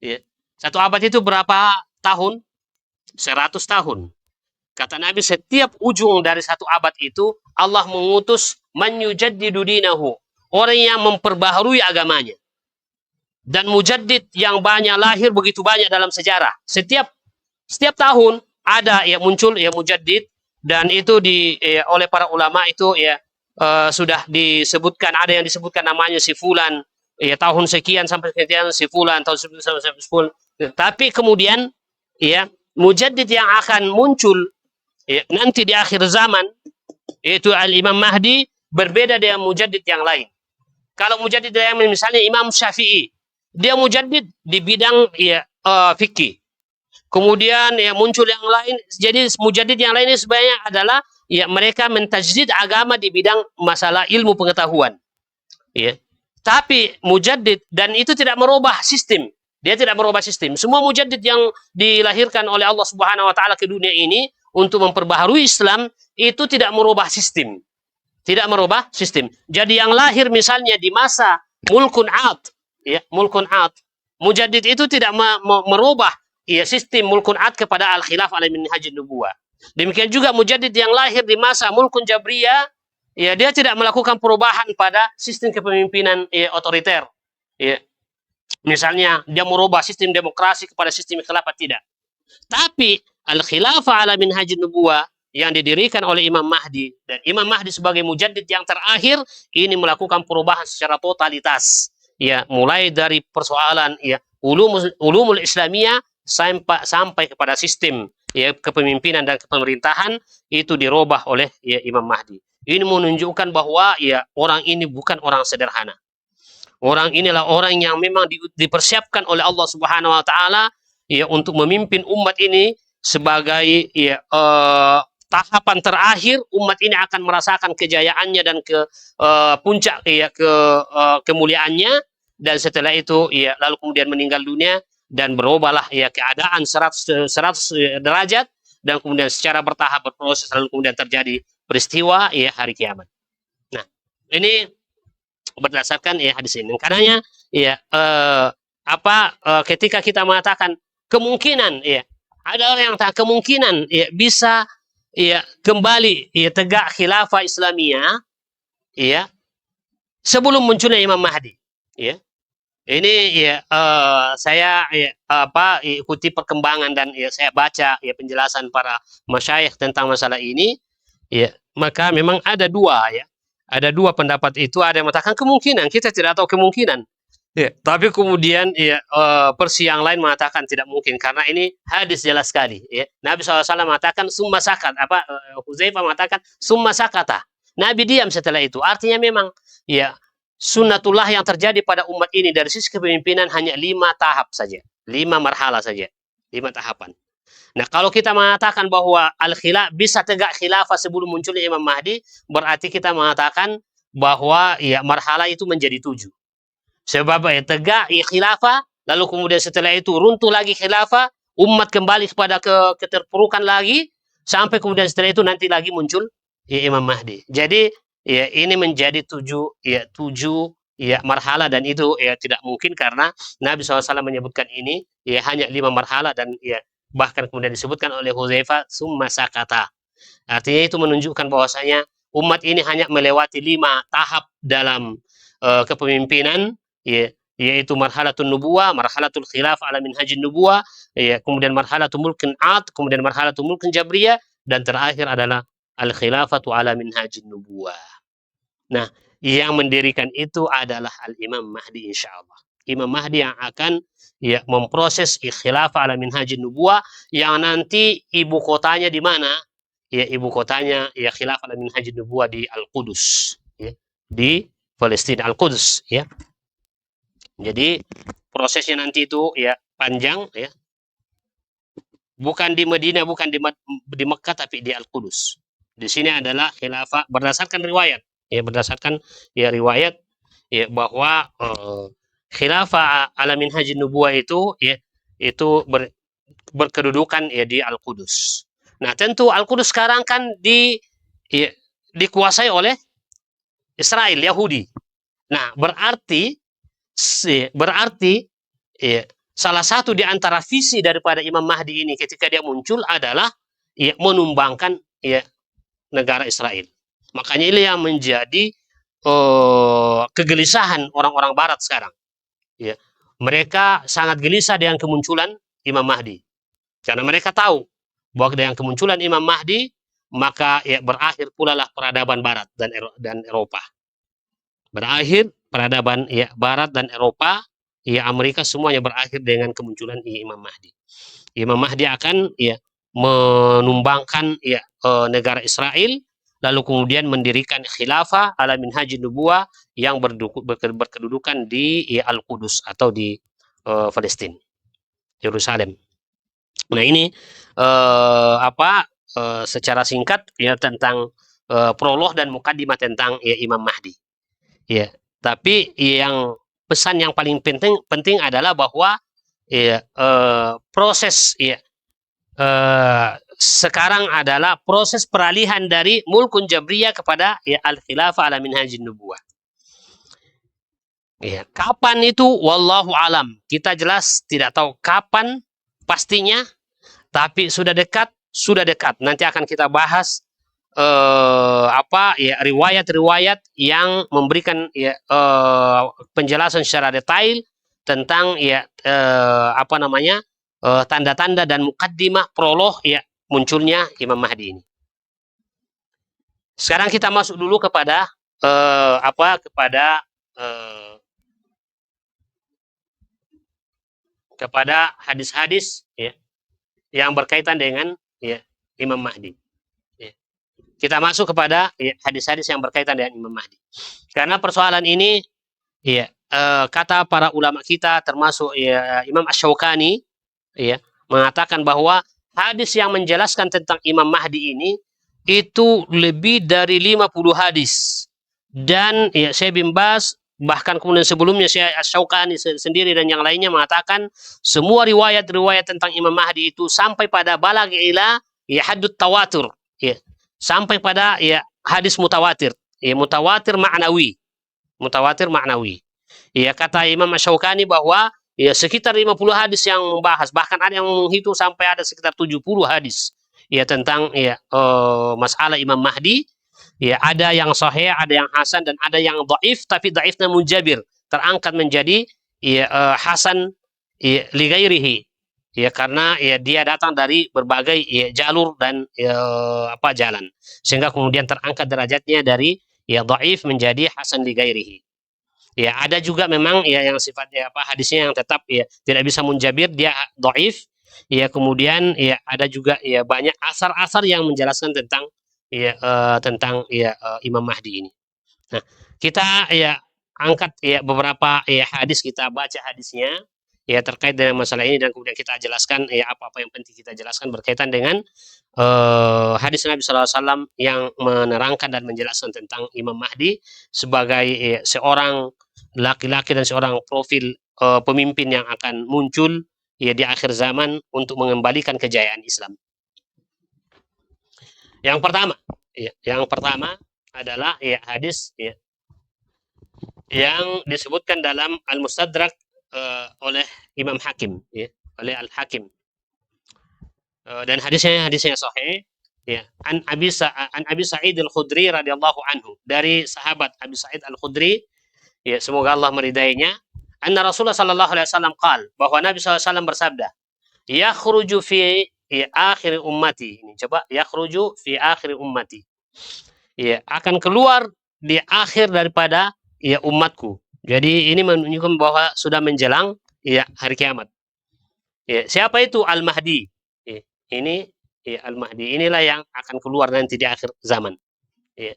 ya. Satu abad itu berapa tahun? 100 tahun. Kata Nabi, setiap ujung dari satu abad itu Allah mengutus man yujaddidu dinahu, orang yang memperbaharui agamanya. Dan mujaddid yang banyak lahir begitu banyak dalam sejarah. Setiap tahun ada ya muncul ya mujaddid, dan itu oleh para ulama itu ya sudah disebutkan, ada yang disebutkan namanya si fulan ya tahun sekian sampai sekian, si fulan tahun sekian sampai sekian. Tapi kemudian ya mujaddid yang akan muncul ya, nanti di akhir zaman itu Al-Imam Mahdi berbeda dengan mujaddid yang lain. Kalau mujaddid yang misalnya Imam Syafi'i, dia mujaddid di bidang ya fikih. Kemudian ya muncul yang lain. Jadi mujaddid yang lain ini sebenarnya adalah ya mereka mentajdid agama di bidang masalah ilmu pengetahuan. Ya. Tapi mujaddid, dan itu tidak merubah sistem. Dia tidak merubah sistem. Semua mujaddid yang dilahirkan oleh Allah Subhanahu wa taala ke dunia ini untuk memperbaharui Islam itu tidak merubah sistem. Tidak merubah sistem. Jadi yang lahir misalnya di masa Mulkun Ad, ya, Mulkun Ad, mujaddid itu tidak merubah ya sistem Mulkun Ad kepada Al-Khilaf ala minhajin nubuwah. Demikian juga mujaddid yang lahir di masa Mulkun Jabriyah, ya dia tidak melakukan perubahan pada sistem kepemimpinan ya, otoriter. Ya. Misalnya dia merubah sistem demokrasi kepada sistem khilafah, tidak. Tapi Al-Khilafah ala minhajin nubuwah yang didirikan oleh Imam Mahdi, dan Imam Mahdi sebagai mujaddid yang terakhir ini melakukan perubahan secara totalitas. Ya, mulai dari persoalan ya ulumul Islamiyah sampai kepada sistem ya kepemimpinan dan kepemerintahan itu dirubah oleh ya Imam Mahdi. Ini menunjukkan bahwa ya orang ini bukan orang sederhana. Orang inilah orang yang memang dipersiapkan oleh Allah Subhanahu wa taala ya untuk memimpin umat ini sebagai ya tahapan terakhir. Umat ini akan merasakan kejayaannya dan ke puncak ya kemuliaannya, dan setelah itu ya lalu kemudian meninggal dunia dan berubahlah ya keadaan 100 derajat, dan kemudian secara bertahap berproses lalu kemudian terjadi peristiwa ya hari kiamat. Nah, ini berdasarkan ya hadis ini. Karenanya ya ketika kita mengatakan kemungkinan ya ada orang yang tak kemungkinan ya bisa ya kembali ya tegak khilafah Islamiyah ya sebelum munculnya Imam Mahdi ya. Ini ya saya ya, ikuti perkembangan dan ya saya baca ya penjelasan para masyayikh tentang masalah ini ya, maka memang ada dua pendapat itu. Ada yang mengatakan kemungkinan, kita tidak tahu kemungkinan ya, tapi kemudian ya versi yang lain mengatakan tidak mungkin karena ini hadis jelas sekali ya. Nabi SAW mengatakan summa sakat, Hudzaifah mengatakan summa sakata, Nabi diam setelah itu. Artinya memang ya sunnatullah yang terjadi pada umat ini dari sisi kepemimpinan hanya 5 tahap saja, 5 marhala saja, 5 tahapan. Nah, kalau kita mengatakan bahwa al-khilaf bisa tegak khilafah sebelum munculnya Imam Mahdi, berarti kita mengatakan bahwa ya marhala itu menjadi 7. Sebab ya tegak ya khilafah, lalu kemudian setelah itu runtuh lagi khilafah, umat kembali kepada keterpurukan lagi, sampai kemudian setelah itu nanti lagi muncul ya Imam Mahdi. Jadi ya ini menjadi 7 ya marhala, dan itu ya tidak mungkin karena Nabi SAW menyebutkan ini ya hanya 5 marhala, dan ya bahkan kemudian disebutkan oleh Hudzaifah summa sakata. Artinya itu menunjukkan bahwasanya umat ini hanya melewati 5 tahap dalam kepemimpinan ya, yaitu marhalatun nubuwah, marhalatul khilaf ala minhajin nubuwah, ya, kemudian marhalatul mulkin ad, kemudian marhalatul mulkin jabriyah, dan terakhir adalah al-khilafatu ala minhajin nubuwah. Nah, yang mendirikan itu adalah Al-Imam Mahdi insyaallah. Imam Mahdi yang akan ya memproses khilafah ala minhajin nubuwah, yang nanti ibu kotanya di mana? Ya ibu kotanya ya khilafah ala minhajin nubuwah di Al-Qudus, ya, di Palestina, Al-Qudus ya. Jadi prosesnya nanti itu ya panjang ya. Bukan di Madinah, bukan di Mekah, tapi di Al-Qudus. Di sini adalah khilafah berdasarkan riwayat. Ya berdasarkan ya riwayat ya bahwa khilafah ala minhajin nubuwah itu ya itu berkedudukan ya di Al-Qudus. Nah, tentu Al-Qudus sekarang kan ya, dikuasai oleh Israel, Yahudi. Nah, berarti ya, salah satu di antara visi daripada Imam Mahdi ini ketika dia muncul adalah ya, menumbangkan ya, negara Israel. Makanya ini yang menjadi kegelisahan orang-orang Barat sekarang. Ya. Mereka sangat gelisah dengan kemunculan Imam Mahdi. Karena mereka tahu bahwa dengan kemunculan Imam Mahdi, maka ya, berakhir pula lah peradaban Barat dan Eropa. Berakhir peradaban ya, Barat dan Eropa, ya Amerika semuanya berakhir dengan kemunculan ya, Imam Mahdi. Imam Mahdi akan ya, menumbangkan ya, negara Israel, lalu kemudian mendirikan khilafah ala minhajin nubuwah yang berkedudukan di ya, Al-Qudus atau di Palestina, Yerusalem. Nah ini secara singkat ya tentang prolog dan mukaddimah tentang ya, Imam Mahdi. Ya, tapi yang pesan yang paling penting adalah bahwa ya, proses ya, sekarang adalah proses peralihan dari mulkun jabriyah kepada ya, al-khilafah ala minhajin nubuwah. Ya, kapan itu wallahu alam. Kita jelas tidak tahu kapan pastinya, tapi sudah dekat. Nanti akan kita bahas ya, riwayat-riwayat yang memberikan ya, penjelasan secara detail tentang ya tanda-tanda dan mukaddimah prolog ya munculnya Imam Mahdi ini. Sekarang kita masuk dulu kepada kepada hadis-hadis ya, yang berkaitan dengan ya, Imam Mahdi. Ya. Kita masuk kepada ya, hadis-hadis yang berkaitan dengan Imam Mahdi. Karena persoalan ini ya, kata para ulama kita termasuk ya, Imam Asy-Syaukani ya, mengatakan bahwa hadis yang menjelaskan tentang Imam Mahdi ini itu lebih dari 50 hadis. Dan ya, Syekh bin Baz bahkan kemudian sebelumnya Syekh Asy-Syaukani sendiri dan yang lainnya mengatakan semua riwayat-riwayat tentang Imam Mahdi itu sampai pada balag ila ya haddut tawatur ya, sampai pada ya hadis mutawatir ya, mutawatir ma'nawi ya, kata Imam Asy-Syaukani bahwa ya sekitar 50 hadis yang membahas, bahkan ada yang menghitung sampai ada sekitar 70 hadis ya tentang ya masalah Imam Mahdi. Ya, ada yang sahih, ada yang hasan, dan ada yang dhaif, tapi dhaifnya munjabir, terangkat menjadi ya, hasan ya, li ghairihi. Ya, karena ya, dia datang dari berbagai ya, jalur dan ya, jalan, sehingga kemudian terangkat derajatnya dari ya dhaif menjadi hasan li ghairihi. Ya, ada juga memang ya yang sifatnya hadisnya yang tetap ya tidak bisa munjabir, dia dhaif. Ya, kemudian ya ada juga ya banyak asar-asar yang menjelaskan tentang ya Imam Mahdi ini. Nah, kita ya angkat ya beberapa ya hadis, kita baca hadisnya ya terkait dengan masalah ini, dan kemudian kita jelaskan ya apa-apa yang penting kita jelaskan berkaitan dengan hadis Nabi SAW yang menerangkan dan menjelaskan tentang Imam Mahdi sebagai ya, seorang laki-laki dan seorang profil pemimpin yang akan muncul ya di akhir zaman untuk mengembalikan kejayaan Islam. Yang pertama adalah ya hadis ya, yang disebutkan dalam Al-Mustadrak oleh Imam Hakim ya, oleh Al-Hakim. Dan hadisnya sahih ya, an Abi Sa'id Al-Khudri radhiyallahu anhu, dari sahabat Abi Sa'id Al-Khudri ya, semoga Allah meridainya, anna Rasulullah sallallahu alaihi wasallam qaal, bahwa Nabi SAW bersabda, yakhruju fi ya akhir ummati. Ini coba, yakhruju fi akhir ummati. Ya, akan keluar di akhir daripada ya umatku. Jadi ini menunjukkan bahwa sudah menjelang ya hari kiamat. Ya, siapa itu Al-Mahdi? Ya, ini ya Al-Mahdi inilah yang akan keluar nanti di akhir zaman. Ya.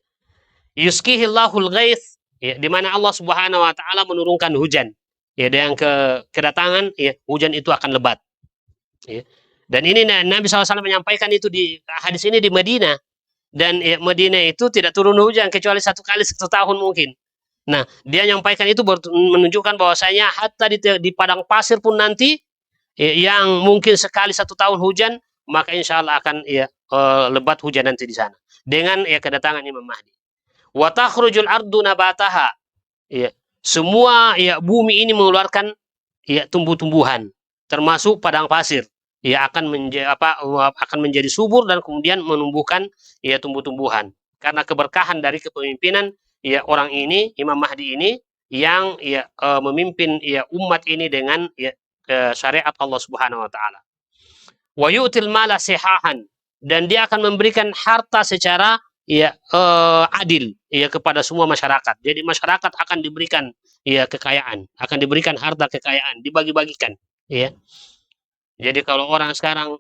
Yuskihillahul ghaits, ya, di mana Allah Subhanahu wa taala menurunkan hujan. Ya, dengan kedatangan ya hujan itu akan lebat. Ya. Dan ini Nabi SAW menyampaikan itu di hadis ini di Madinah. Dan ya, Madinah itu tidak turun hujan kecuali 1 kali 1 tahun mungkin. Nah, dia menyampaikan itu menunjukkan bahwasanya hatta di padang pasir pun nanti yang mungkin sekali 1 tahun hujan, maka insya Allah akan lebat hujan nanti di sana dengan kedatangan Imam Mahdi. Wa takhrujul ardu nabataha. Ya, semua bumi ini mengeluarkan tumbuh-tumbuhan, termasuk padang pasir. Akan menjadi subur dan kemudian menumbuhkan tumbuh-tumbuhan. Karena keberkahan dari kepemimpinan orang ini, Imam Mahdi ini, yang memimpin umat ini dengan syariat Allah Subhanahu wa taala. Wa yu'til mala sihahan, dan dia akan memberikan harta secara adil kepada semua masyarakat. Jadi masyarakat akan diberikan kekayaan, akan diberikan harta kekayaan, dibagi-bagikan. Jadi kalau orang sekarang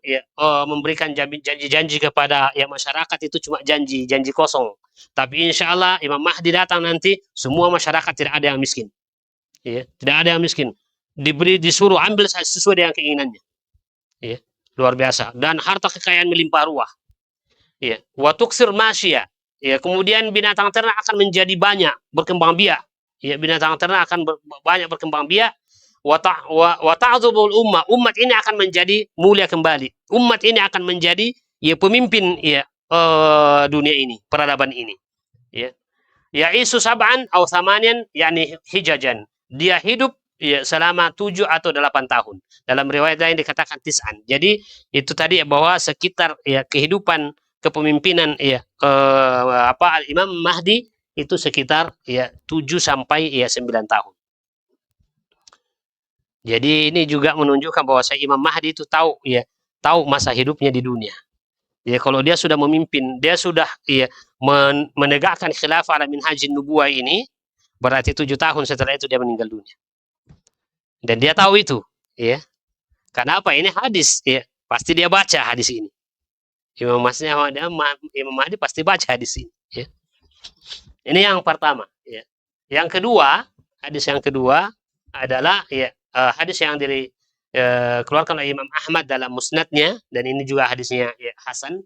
memberikan janji-janji kepada masyarakat, itu cuma janji kosong. Tapi insya Allah Imam Mahdi datang nanti, semua masyarakat tidak ada yang miskin. Tidak ada yang miskin. Disuruh ambil sesuai dengan keinginannya. Luar biasa. Dan harta kekayaan melimpah ruah. Wa tuksir masya. Kemudian binatang ternak akan menjadi banyak, berkembang biak. Binatang ternak akan banyak berkembang biak. Wa ta'dzubul umat ini akan menjadi mulia kembali. Umat ini akan menjadi pemimpin dunia ini, peradaban ini. Isu sab'an aw thamanian, yani hijajan. Dia hidup selama 7 atau 8 tahun. Dalam riwayat lain dikatakan tis'an. Jadi itu tadi bahwa sekitar kehidupan kepemimpinan Imam Mahdi itu sekitar 7 sampai 9 tahun. Jadi ini juga menunjukkan bahwa Imam Mahdi itu tahu masa hidupnya di dunia. Kalau dia sudah memimpin, dia sudah menegakkan khilafah ala minhajin nubuwah ini, berarti 7 tahun setelah itu dia meninggal dunia. Dan dia tahu itu, Kenapa? Ini hadis, pasti dia baca hadis ini. Imam Mahdi pasti baca hadis ini. Ini yang pertama. Yang kedua, hadis yang kedua adalah hadis yang dikeluarkan oleh Imam Ahmad dalam musnadnya, dan ini juga hadisnya hasan,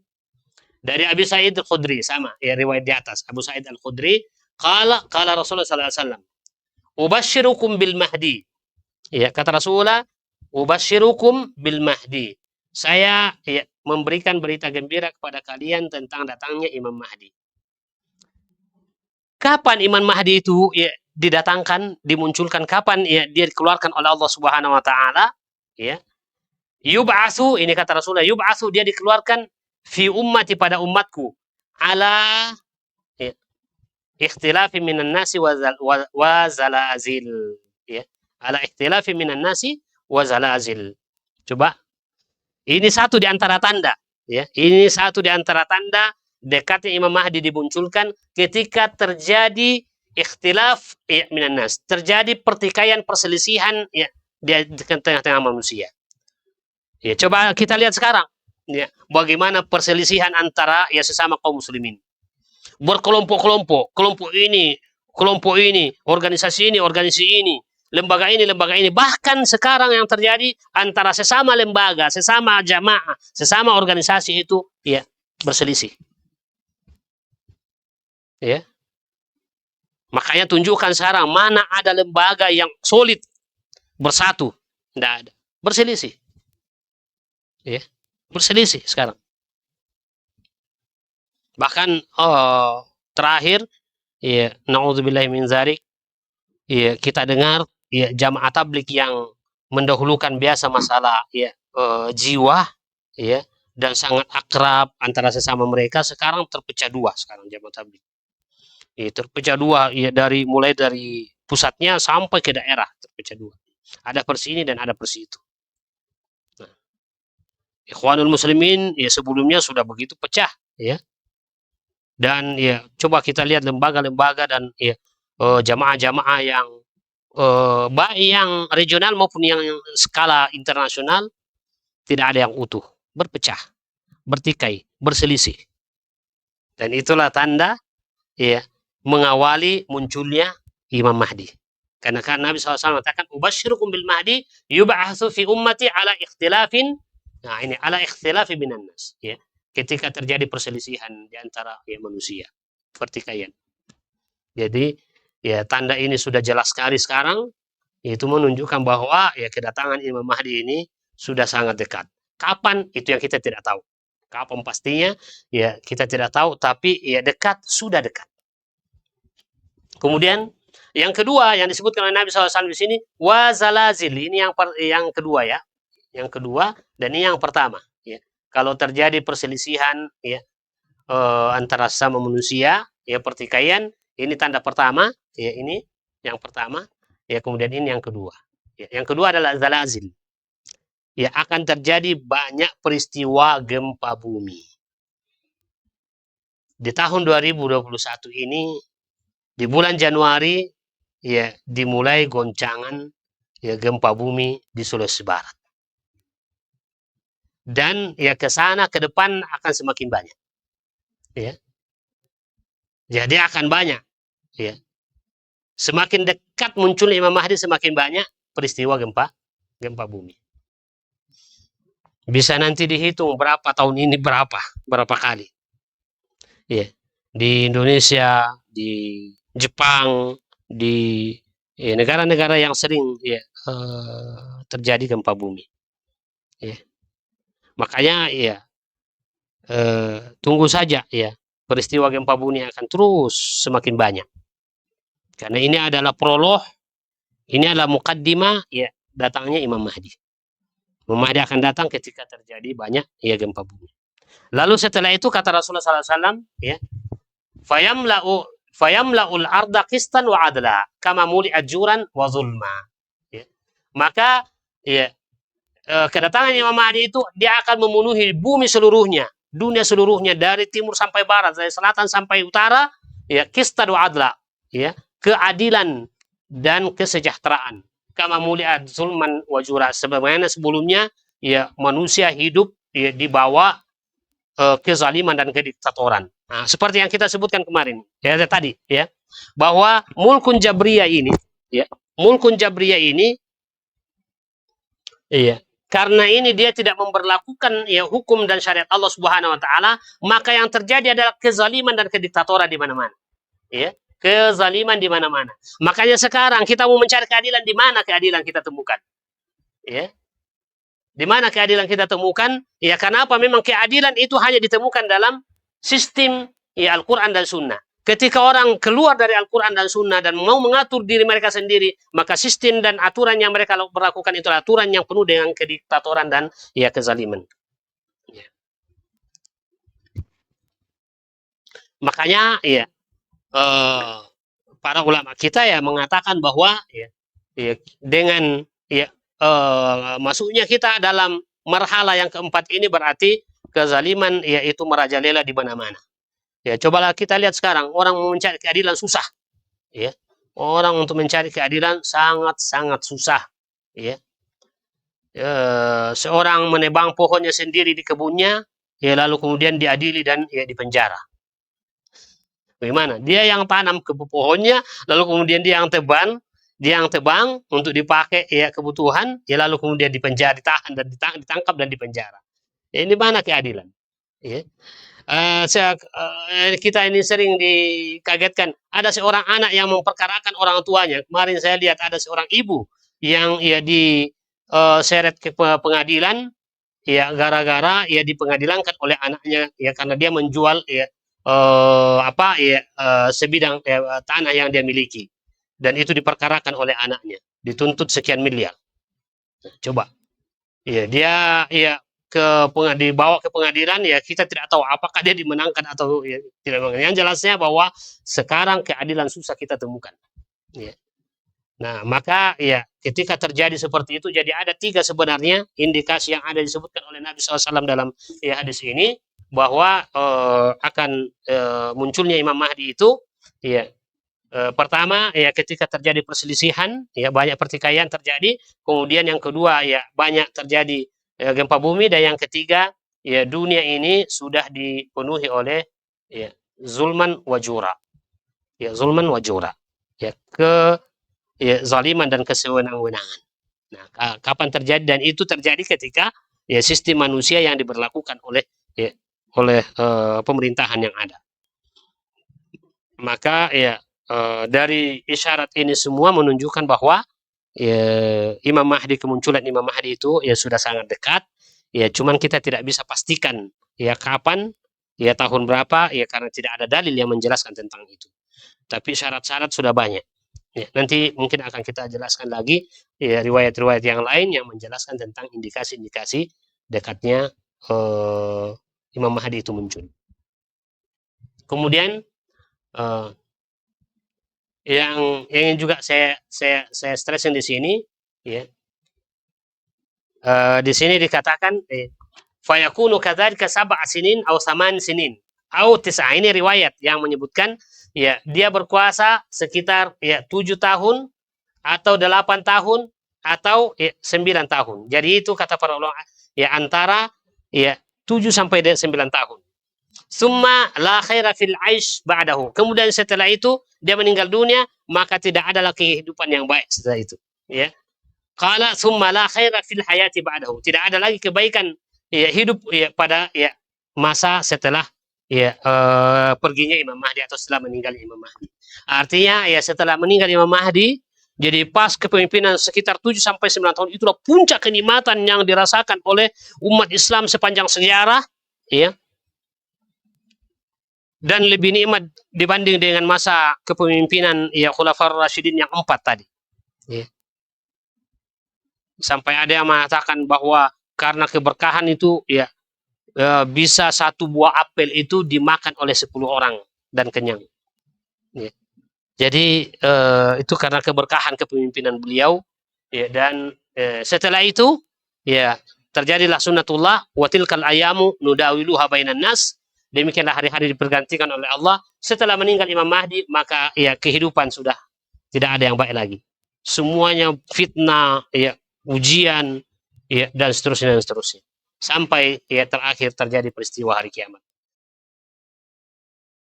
dari Abi Sa'id Al-Khudri, sama riwayat di atas. Abu Sa'id Al-Khudri qala Rasulullah sallallahu alaihi wasallam, ubasyirukum bil mahdi. Kata Rasulullah, ubasyirukum bil mahdi. Saya memberikan berita gembira kepada kalian tentang datangnya Imam Mahdi. Kapan Imam Mahdi itu didatangkan, dimunculkan, kapan dia dikeluarkan oleh Allah Subhanahu wa taala? Yub'atsu, ini kata Rasulullah, yub'atsu, dia dikeluarkan fi ummati, pada umatku, ala ikhtilafi minan nasi wa zalazil. Ala ikhtilafi minan nasi wa zalazil. Coba. Ini satu di antara tanda, Ini satu di antara tanda dekatnya Imam Mahdi dimunculkan, ketika terjadi ikhtilaf minan nas, terjadi pertikaian, perselisihan di tengah-tengah manusia. Coba kita lihat sekarang, bagaimana perselisihan antara sesama kaum muslimin. Berkelompok-kelompok, kelompok ini, organisasi ini, lembaga ini. Bahkan sekarang yang terjadi antara sesama lembaga, sesama jamaah, sesama organisasi itu berselisih. Makanya tunjukkan sekarang mana ada lembaga yang solid bersatu. Tidak ada. Berselisih. Berselisih sekarang. Bahkan terakhir, na'udzubillahi min dzalik, kita dengar jamaah tabligh yang mendahulukan biasa masalah jiwa, dan sangat akrab antara sesama mereka, sekarang terpecah dua. Sekarang jamaah tabligh terpecah dua, mulai dari pusatnya sampai ke daerah, terpecah dua. Ada versi ini dan ada versi itu. Nah, Ikhwanul Muslimin sebelumnya sudah begitu pecah, dan coba kita lihat lembaga-lembaga dan jamaah-jamaah yang baik yang regional maupun yang skala internasional, tidak ada yang utuh, berpecah, bertikai, berselisih. Dan itulah tanda mengawali munculnya Imam Mahdi. Karena Nabi SAW mengatakan, ubasyirukum bil Mahdi yub'atsu fi ummati ala ikhtilafin. Nah, ini ala ikhtilafi minan nas. Ketika terjadi perselisihan di antara manusia, pertikaian. Jadi ya tanda ini sudah jelas sekali sekarang, itu menunjukkan bahwa ya kedatangan Imam Mahdi ini sudah sangat dekat. Kapan itu yang kita tidak tahu. Kapan pastinya ya kita tidak tahu, tapi ya dekat, sudah dekat. Kemudian yang kedua yang disebutkan oleh Nabi SAW di sini wazalazil, ini yang kedua ya, yang kedua, dan ini yang pertama ya. Kalau terjadi perselisihan ya antara sesama manusia ya, pertikaian, ini tanda pertama ya, ini yang pertama ya. Kemudian ini yang kedua ya. Yang kedua adalah zalazil ya, akan terjadi banyak peristiwa gempa bumi di tahun 2021 ini. Di bulan Januari ya dimulai goncangan ya gempa bumi di Sulawesi Barat. Dan ya ke sana ke depan akan semakin banyak. Ya. Jadi akan banyak ya. Semakin dekat muncul Imam Mahdi, semakin banyak peristiwa gempa bumi. Bisa nanti dihitung berapa tahun ini, berapa kali. Ya. Di Indonesia, di Jepang, di negara-negara yang sering ya terjadi gempa bumi. Ya. Makanya ya tunggu saja ya, peristiwa gempa bumi akan terus semakin banyak. Karena ini adalah prolog, ini adalah mukaddimah ya datangnya Imam Mahdi. Imam Mahdi akan datang ketika terjadi banyak ya gempa bumi. Lalu setelah itu kata Rasulullah SAW ya, fayamla'ul arda qistan wa adla kama muli'at juran wa zulma ya. Maka ya kedatangan Imam Mahdi itu dia akan memenuhi bumi seluruhnya, dunia seluruhnya, dari timur sampai barat, dari selatan sampai utara ya, qistan wa adla ya, keadilan dan kesejahteraan. Kama muli'at zulman wa jura, sebagaimana sebelumnya ya manusia hidup ya di bawah kezaliman dan kediktatoran. Nah, seperti yang kita sebutkan kemarin ya tadi ya, bahwa mulkun jabriyah ini ya, mulkun jabriyah ini iya, karena ini dia tidak memberlakukan ya hukum dan syariat Allah Subhanahu wa taala, maka yang terjadi adalah kezaliman dan kediktatoran di mana-mana. Ya, kezaliman di mana-mana. Makanya sekarang kita mau mencari keadilan, di mana keadilan kita temukan? Ya. Di mana keadilan kita temukan? Ya, kenapa? Memang keadilan itu hanya ditemukan dalam sistem ya Al-Quran dan Sunnah. Ketika orang keluar dari Al-Quran dan Sunnah dan mau mengatur diri mereka sendiri, maka sistem dan aturan yang mereka berlakukan itu aturan yang penuh dengan kediktatoran dan ya kezaliman. Ya. Makanya ya para ulama kita ya mengatakan bahwa ya dengan ya masuknya kita dalam marhala yang keempat ini berarti kezaliman yaitu merajalela di mana-mana. Ya, cobalah kita lihat sekarang orang mencari keadilan susah. Ya. Orang untuk mencari keadilan sangat-sangat susah. Ya. Seorang menebang pohonnya sendiri di kebunnya, ya lalu kemudian diadili dan ya dipenjara. Bagaimana? Dia yang tanam ke pohonnya, lalu kemudian dia yang tebang untuk dipakai ya kebutuhan, ya lalu kemudian dipenjara, ditahan dan ditangkap dan dipenjara. Ya, ini mana keadilan? Ya. Kita ini sering dikagetkan. Ada seorang anak yang memperkarakan orang tuanya. Kemarin saya lihat ada seorang ibu yang ya diseret ke pengadilan, ya gara-gara ya dipengadilankan oleh anaknya ya karena dia menjual ya sebidang tanah yang dia miliki, dan itu diperkarakan oleh anaknya, dituntut sekian miliar. Coba, ya dia ya dibawa ke pengadilan, ya kita tidak tahu apakah dia dimenangkan atau ya, tidak menangkan. Yang jelasnya bahwa sekarang keadilan susah kita temukan. Ya. Nah, maka ya ketika terjadi seperti itu, jadi ada 3 sebenarnya indikasi yang ada disebutkan oleh Nabi SAW dalam ya hadis ini, bahwa akan munculnya Imam Mahdi itu ya pertama ya ketika terjadi perselisihan, ya banyak pertikaian terjadi, kemudian yang kedua ya banyak terjadi gempa bumi, dan yang ketiga ya dunia ini sudah dipenuhi oleh ya zulman wajura, ya zulman wajura, ya zaliman dan kesewenang-wenangan. Nah, kapan terjadi? Dan itu terjadi ketika ya sistem manusia yang diberlakukan oleh pemerintahan yang ada. Maka ya dari isyarat ini semua menunjukkan bahwa ya, Imam Mahdi, kemunculan Imam Mahdi itu ya sudah sangat dekat. Ya, cuman kita tidak bisa pastikan ya kapan, ya tahun berapa, ya karena tidak ada dalil yang menjelaskan tentang itu. Tapi syarat-syarat sudah banyak. Ya, nanti mungkin akan kita jelaskan lagi ya riwayat-riwayat yang lain yang menjelaskan tentang indikasi-indikasi dekatnya Imam Mahdi itu muncul. Kemudian yang juga saya stressin di sini, ya, di sini dikatakan fayakunu kadzalika sab'a sinin atau 8 sinin atau 9. Ini riwayat yang menyebutkan ya dia berkuasa sekitar ya 7 tahun atau 8 tahun atau ya, 9 tahun. Jadi itu kata para ulama ya antara ya 7 sampai 9 tahun. Summa la khaira fil aish ba'dahu. Kemudian setelah itu dia meninggal dunia, maka tidak ada lagi kehidupan yang baik setelah itu. Ya. Qala summa la khaira fil hayati ba'dahu. Tidak ada lagi kebaikan ya, hidup ya, pada ya masa setelah ya perginya Imam Mahdi atau setelah meninggal Imam Mahdi. Artinya ya setelah meninggal Imam Mahdi, jadi pas kepemimpinan sekitar 7 sampai 9 tahun itulah puncak kenikmatan yang dirasakan oleh umat Islam sepanjang sejarah, ya. Dan lebih nikmat dibanding dengan masa kepemimpinan ya Khulafaur Rasyidin yang 4 tadi. Ya. Sampai ada yang mengatakan bahwa karena keberkahan itu ya bisa 1 buah apel itu dimakan oleh 10 orang dan kenyang. Ya. Jadi itu karena keberkahan kepemimpinan beliau. Ya, dan setelah itu ya terjadilah sunnatullah wa tilkal ayamu nudawiluha bainan nas. Demikianlah hari-hari dipergantikan oleh Allah. Setelah meninggal Imam Mahdi, maka ya kehidupan sudah tidak ada yang baik lagi. Semuanya fitnah, ya ujian, ya dan seterusnya dan seterusnya. Sampai ya terakhir terjadi peristiwa hari kiamat.